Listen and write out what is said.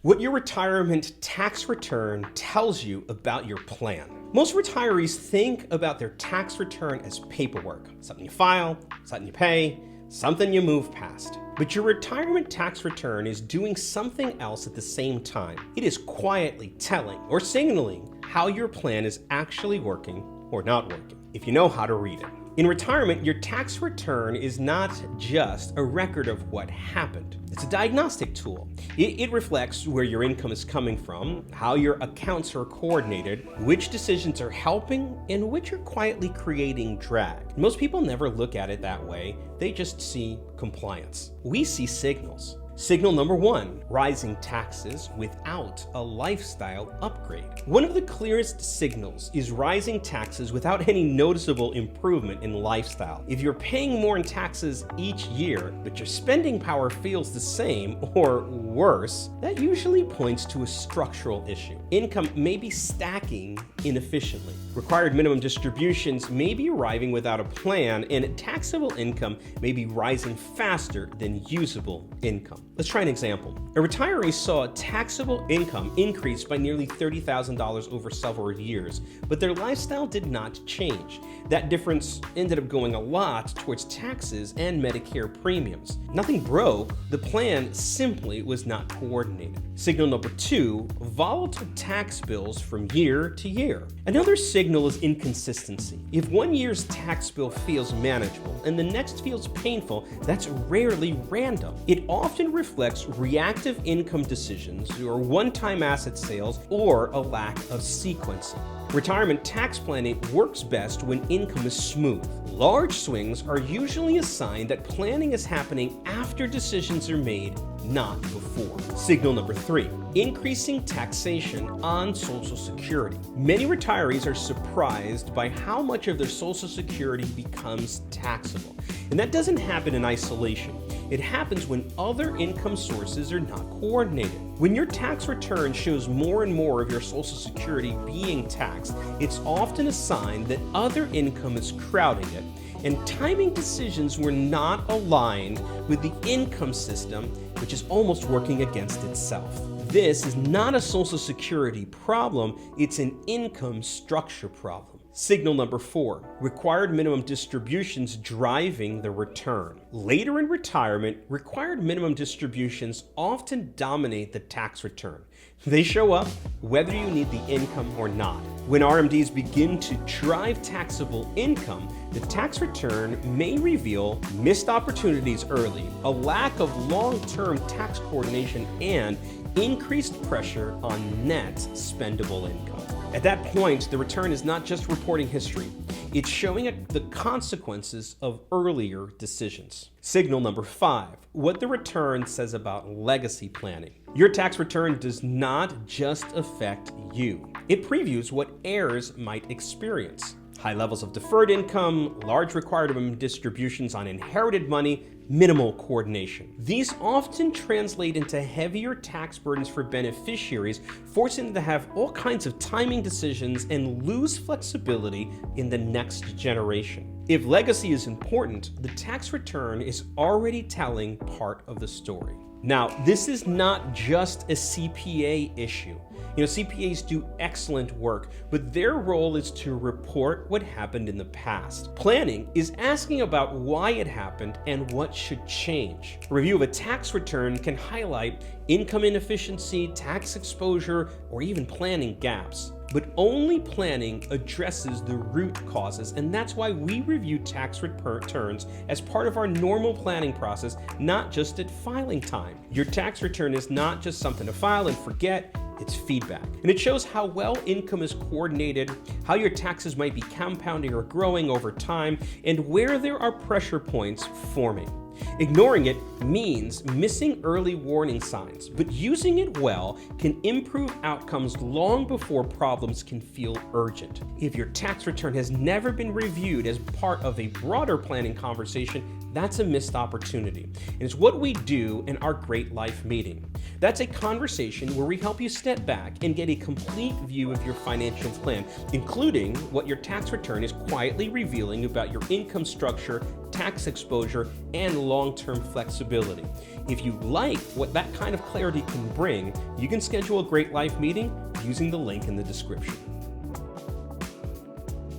What your retirement tax return tells you about your plan. Most retirees think about their tax return as paperwork, something you file, something you pay, something you move past. But your retirement tax return is doing something else at the same time. It is quietly telling or signaling how your plan is actually working or not working, if you know how to read it. In retirement, your tax return is not just a record of what happened. It's a diagnostic tool. It reflects where your income is coming from, how your accounts are coordinated, which decisions are helping, and which are quietly creating drag. Most people never look at it that way. They just see compliance. We see signals. Signal number one, rising taxes without a lifestyle upgrade. One of the clearest signals is rising taxes without any noticeable improvement in lifestyle. If you're paying more in taxes each year, but your spending power feels the same or worse, that usually points to a structural issue. Income may be stacking inefficiently. Required minimum distributions may be arriving without a plan, and taxable income may be rising faster than usable income. Let's try an example. A retiree saw taxable income increase by nearly $30,000 over several years, but their lifestyle did not change. That difference ended up going a lot towards taxes and Medicare premiums. Nothing broke, the plan simply was not coordinated. Signal number two, volatile tax bills from year to year. Another signal is inconsistency. If one year's tax bill feels manageable and the next feels painful, that's rarely random. It often reflects reactive income decisions or one-time asset sales or a lack of sequencing. Retirement tax planning works best when income is smooth. Large swings are usually a sign that planning is happening after decisions are made, not before. Signal number three, increasing taxation on Social Security. Many retirees are surprised by how much of their Social Security becomes taxable. And that doesn't happen in isolation. It happens when other income sources are not coordinated. When your tax return shows more and more of your Social Security being taxed, it's often a sign that other income is crowding it, and timing decisions were not aligned with the income system, which is almost working against itself. This is not a Social Security problem, it's an income structure problem. Signal number four, required minimum distributions driving the return. Later in retirement, required minimum distributions often dominate the tax return. They show up whether you need the income or not. When RMDs begin to drive taxable income, the tax return may reveal missed opportunities early, a lack of long-term tax coordination, and increased pressure on net spendable income. At that point, the return is not just reporting history, it's showing the consequences of earlier decisions. Signal number five, what the return says about legacy planning. Your tax return does not just affect you. It previews what heirs might experience. High levels of deferred income, large required minimum distributions on inherited money, minimal coordination. These often translate into heavier tax burdens for beneficiaries, forcing them to have all kinds of timing decisions and lose flexibility in the next generation. If legacy is important, the tax return is already telling part of the story. Now, this is not just a CPA issue. CPAs do excellent work, but their role is to report what happened in the past. Planning is asking about why it happened and what should change. A review of a tax return can highlight income inefficiency, tax exposure, or even planning gaps. But only planning addresses the root causes, and that's why we review tax returns as part of our normal planning process, not just at filing time. Your tax return is not just something to file and forget, it's feedback. And it shows how well income is coordinated, how your taxes might be compounding or growing over time, and where there are pressure points forming. Ignoring it means missing early warning signs, but using it well can improve outcomes long before problems can feel urgent. If your tax return has never been reviewed as part of a broader planning conversation, That's a missed opportunity. And it's what we do in our Great Life meeting. That's a conversation where we help you step back and get a complete view of your financial plan, including what your tax return is quietly revealing about your income structure, tax exposure, and long-term flexibility. If you like what that kind of clarity can bring, you can schedule a Great Life meeting using the link in the description.